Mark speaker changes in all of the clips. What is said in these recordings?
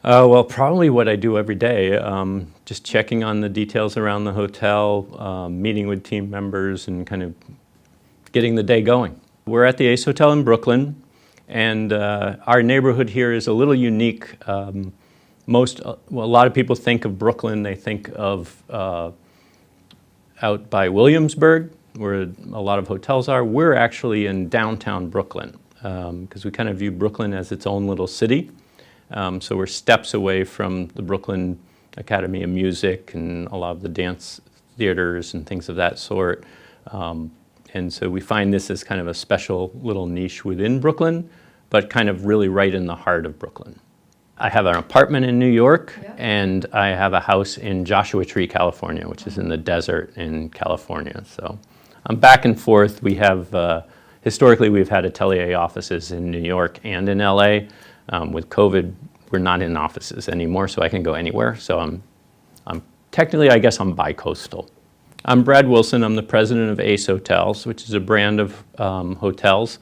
Speaker 1: Well, probably what I do every day, just checking on the details around the hotel, meeting with team members, and kind of getting the day going. We're at the Ace Hotel in Brooklyn, and our neighborhood here is a little unique. A lot of people think of Brooklyn, they think of out by Williamsburg, where a lot of hotels are. We're actually in downtown Brooklyn, because we kind of view Brooklyn as its own little city. So we're steps away from the Brooklyn Academy of Music and a lot of the dance theaters and things of that sort. And so we find this as kind of a special little niche within Brooklyn, but kind of really right in the heart of Brooklyn. I have an apartment in New York, and I have a house in Joshua Tree, California, which is in the desert in California. So I'm back and forth. We have, historically, we've had atelier offices in New York and in LA. With COVID, we're not in offices anymore, so I can go anywhere. So I'm technically, I guess I'm bi-coastal. I'm Brad Wilson. I'm the president of Ace Hotels, which is a brand of hotels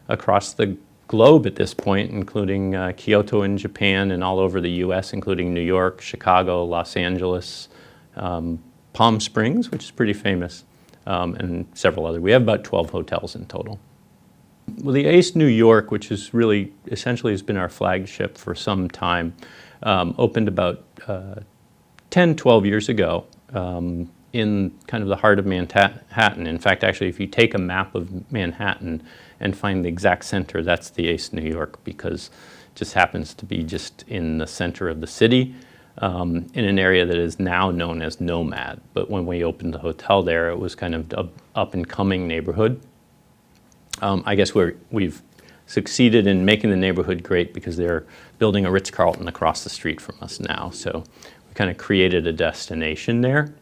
Speaker 1: across the globe at this point, including Kyoto in Japan and all over the U.S., including New York, Chicago, Los Angeles, Palm Springs, which is pretty famous, and several other. We have about 12 hotels in total. Well, the Ace New York, which is really essentially has been our flagship for some time, opened about 10, 12 years ago in kind of the heart of Manhattan. In fact, actually, if you take a map of Manhattan and find the exact center, that's the Ace New York, because it just happens to be just in the center of the city, in an area that is now known as Nomad. But when we opened the hotel there, it was kind of an up-and-coming neighborhood. I guess we've succeeded in making the neighborhood great because they're building a Ritz-Carlton across the street from us now. So we kind of created a destination there.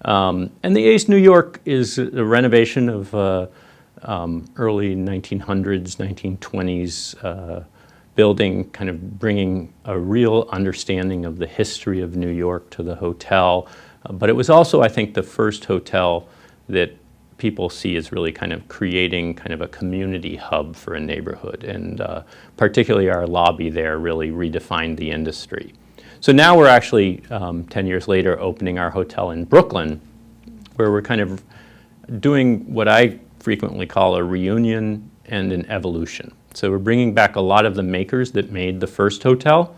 Speaker 1: And the Ace New York is a renovation of early 1900s, 1920s building, kind of bringing a real understanding of the history of New York to the hotel. But it was also, I think, the first hotel that people see as really kind of creating kind of a community hub for a neighborhood, and particularly our lobby there really redefined the industry. So now we're actually, 10 years later, opening our hotel in Brooklyn, where we're kind of doing what I frequently call a reunion and an evolution. So we're bringing back a lot of the makers that made the first hotel,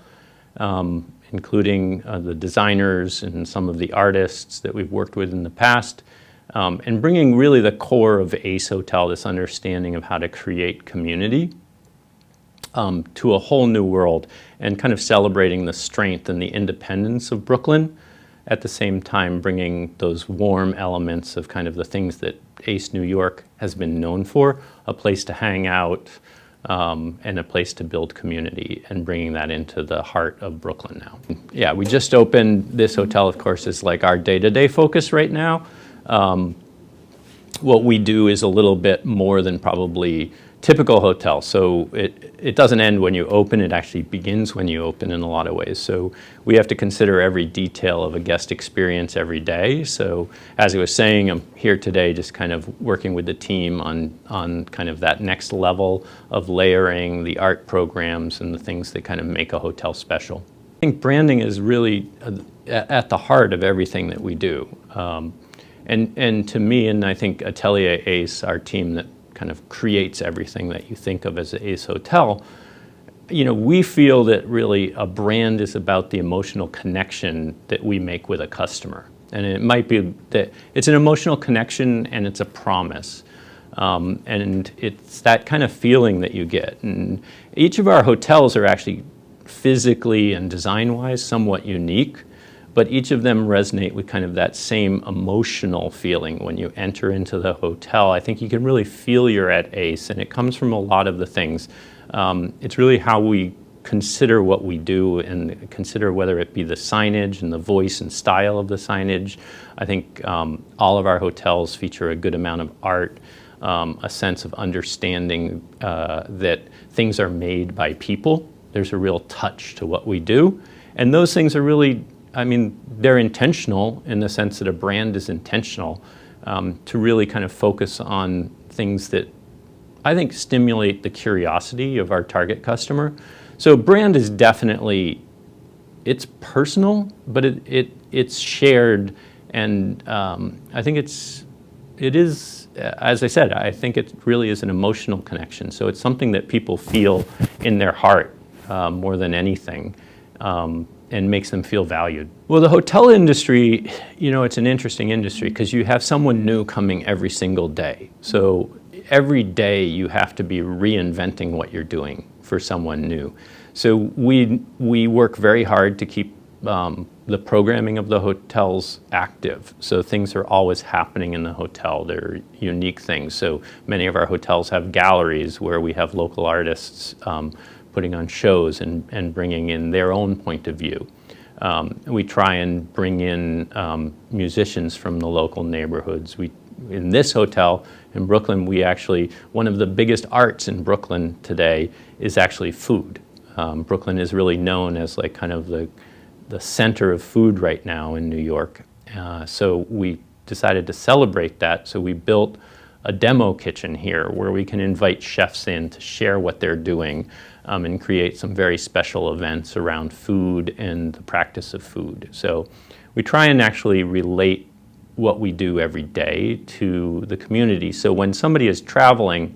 Speaker 1: including the designers and some of the artists that we've worked with in the past, and bringing really the core of Ace Hotel, this understanding of how to create community, to a whole new world, and kind of celebrating the strength and the independence of Brooklyn, at the same time bringing those warm elements of kind of the things that Ace New York has been known for, a place to hang out, and a place to build community, and bringing that into the heart of Brooklyn now. Yeah, we just opened. This hotel, of course, is like our day-to-day focus right now. What we do is a little bit more than probably typical hotels. So it doesn't end when you open, it actually begins when you open in a lot of ways. So we have to consider every detail of a guest experience every day. So as I was saying, I'm here today just kind of working with the team on kind of that next level of layering the art programs and the things that kind of make a hotel special. I think branding is really at the heart of everything that we do. And to me, and I think Atelier Ace, our team that kind of creates everything that you think of as an Ace Hotel, you know, we feel that really a brand is about the emotional connection that we make with a customer. And it might be that it's an emotional connection and it's a promise. And it's that kind of feeling that you get. And each of our hotels are actually physically and design-wise somewhat unique, but each of them resonate with kind of that same emotional feeling when you enter into the hotel. I think you can really feel you're at Ace, and it comes from a lot of the things. It's really how we consider what we do and consider whether it be the signage and the voice and style of the signage. I think all of our hotels feature a good amount of art, a sense of understanding that things are made by people. There's a real touch to what we do. And those things are really, I mean, they're intentional in the sense that a brand is intentional to really kind of focus on things that I think stimulate the curiosity of our target customer. So brand is definitely it's personal, but it's shared, and I think it is, as I said, I think it really is an emotional connection. So it's something that people feel in their heart more than anything, and makes them feel valued. Well, the hotel industry, it's an interesting industry because you have someone new coming every single day. So every day you have to be reinventing what you're doing for someone new. So we work very hard to keep the programming of the hotels active. So things are always happening in the hotel. They're unique things. So many of our hotels have galleries where we have local artists putting on shows and bringing in their own point of view. We try and bring in musicians from the local neighborhoods. In this hotel in Brooklyn, one of the biggest arts in Brooklyn today is actually food. Brooklyn is really known as like kind of the center of food right now in New York. So we decided to celebrate that. So we built a demo kitchen here where we can invite chefs in to share what they're doing and create some very special events around food and the practice of food. So we try and actually relate what we do every day to the community. So when somebody is traveling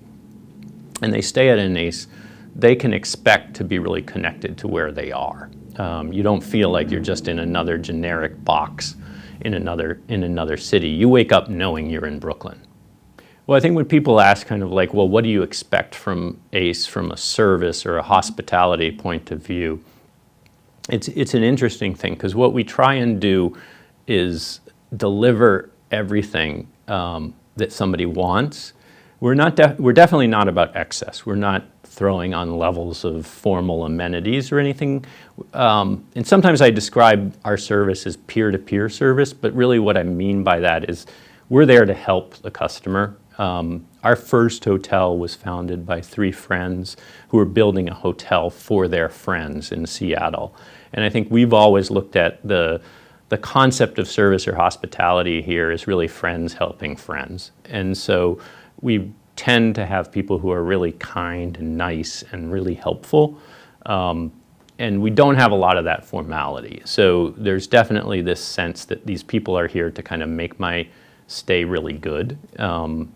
Speaker 1: and they stay at an ACE, they can expect to be really connected to where they are. You don't feel like you're just in another generic box in another city. You wake up knowing you're in Brooklyn. Well, I think when people ask kind of like, well, what do you expect from ACE from a service or a hospitality point of view? It's an interesting thing because what we try and do is deliver everything that somebody wants. We're definitely not about excess. We're not throwing on levels of formal amenities or anything. And sometimes I describe our service as peer-to-peer service, but really what I mean by that is we're there to help the customer. Our first hotel was founded by 3 friends who were building a hotel for their friends in Seattle. And I think we've always looked at the concept of service or hospitality here is really friends helping friends. And so we tend to have people who are really kind and nice and really helpful. And we don't have a lot of that formality. So there's definitely this sense that these people are here to kind of make my stay really good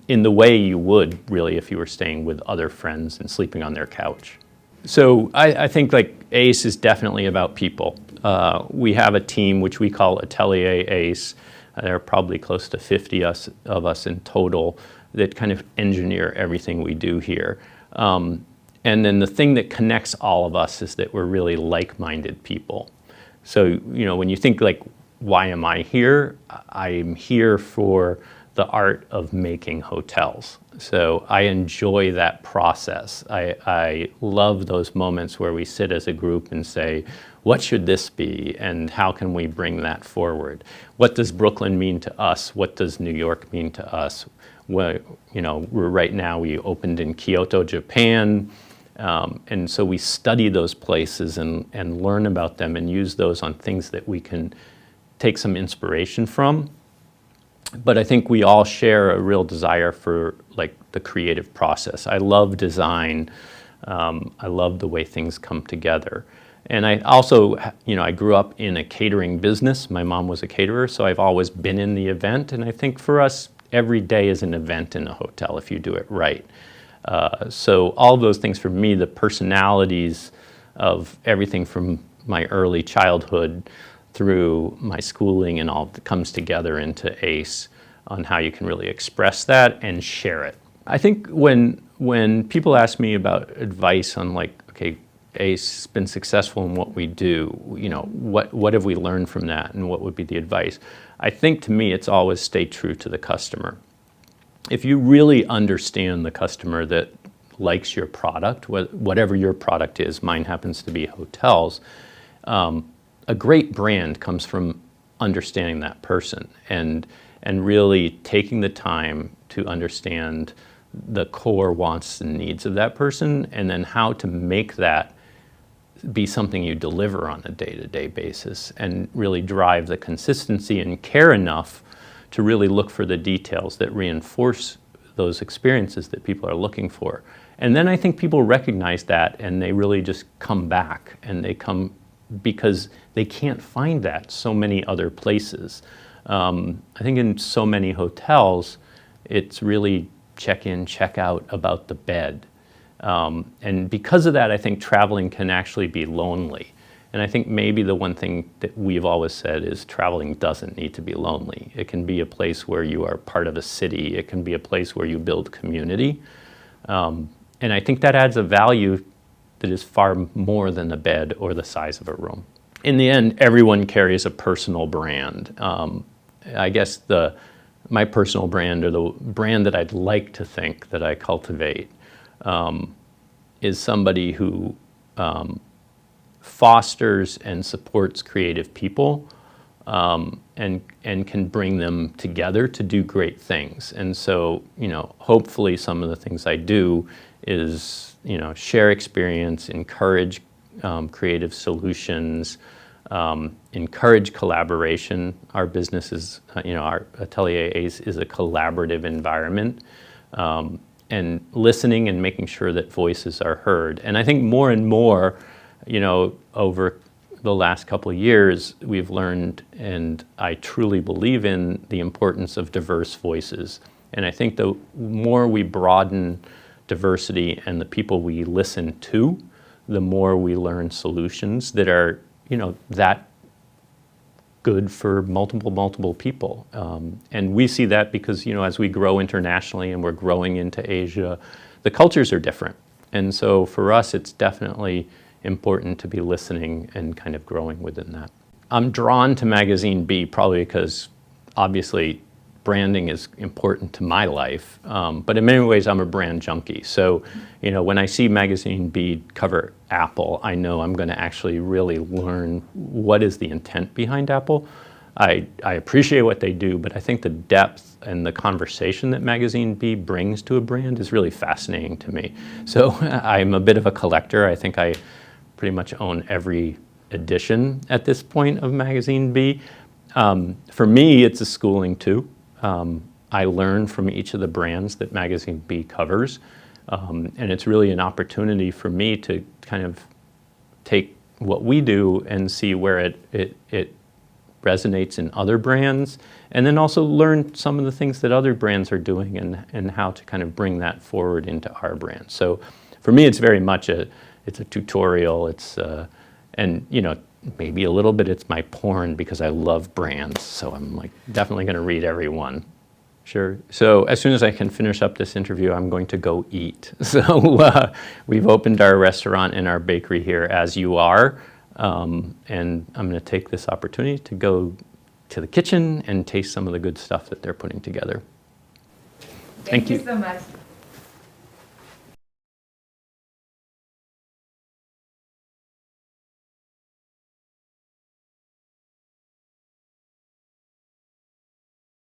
Speaker 1: in the way you would really if you were staying with other friends and sleeping on their couch. So I think like ACE is definitely about people. We have a team which we call Atelier ACE. There are probably close to 50 of us in total that kind of engineer everything we do here. And then the thing that connects all of us is that we're really like-minded people. So, when you think like, why am I here? I'm here for the art of making hotels. So I enjoy that process. I love those moments where we sit as a group and say, what should this be? And how can we bring that forward? What does Brooklyn mean to us? What does New York mean to us? We're right now, we opened in Kyoto, Japan. And so we study those places and learn about them and use those on things that we can take some inspiration from. But I think we all share a real desire for like the creative process. I love design. I love the way things come together. And I also, I grew up in a catering business. My mom was a caterer, so I've always been in the event. And I think for us, every day is an event in a hotel if you do it right. So all of those things for me, the personalities of everything from my early childhood through my schooling and all that comes together into ACE on how you can really express that and share it. I think when people ask me about advice on like, okay, ACE has been successful in what we do, what have we learned from that and what would be the advice? I think to me it's always stay true to the customer. If you really understand the customer that likes your product, whatever your product is, mine happens to be hotels, a great brand comes from understanding that person and really taking the time to understand the core wants and needs of that person and then how to make that be something you deliver on a day-to-day basis and really drive the consistency and care enough to really look for the details that reinforce those experiences that people are looking for. And then I think people recognize that and they really just come back and they come because they can't find that so many other places. I think in so many hotels, it's really check in, check out about the bed. And because of that, I think traveling can actually be lonely. And I think maybe the one thing that we've always said is traveling doesn't need to be lonely. It can be a place where you are part of a city. It can be a place where you build community. And I think that adds a value that is far more than the bed or the size of a room. In the end, everyone carries a personal brand. I guess my personal brand, or the brand that I'd like to think that I cultivate, is somebody who fosters and supports creative people, and can bring them together to do great things. And so, hopefully some of the things I do is, share experience, encourage creative solutions, encourage collaboration. Our business is, our Atelier Ace is a collaborative environment, and listening and making sure that voices are heard. And I think more and more, over the last couple of years, we've learned, and I truly believe in, the importance of diverse voices. And I think the more we broaden diversity and the people we listen to, the more we learn solutions that are, that good for multiple people. And we see that because, as we grow internationally and we're growing into Asia, the cultures are different. And so for us, it's definitely important to be listening and kind of growing within that. I'm drawn to Magazine B probably because obviously branding is important to my life, but in many ways I'm a brand junkie. So, when I see Magazine B cover Apple, I know I'm going to actually really learn what is the intent behind Apple. I appreciate what they do, but I think the depth and the conversation that Magazine B brings to a brand is really fascinating to me. So I'm a bit of a collector. I think I pretty much own every edition at this point of Magazine B. For me, it's a schooling too. I learn from each of the brands that Magazine B covers, and it's really an opportunity for me to kind of take what we do and see where it resonates in other brands, and then also learn some of the things that other brands are doing and how to kind of bring that forward into our brand. So for me, it's very much it's a tutorial. And maybe a little bit it's my porn because I love brands. So I'm definitely going to read every one. Sure. So as soon as I can finish up this interview, I'm going to go eat. So we've opened our restaurant and our bakery here, As You Are. And I'm going to take this opportunity to go to the kitchen and taste some of the good stuff that they're putting together.
Speaker 2: Thank you so much.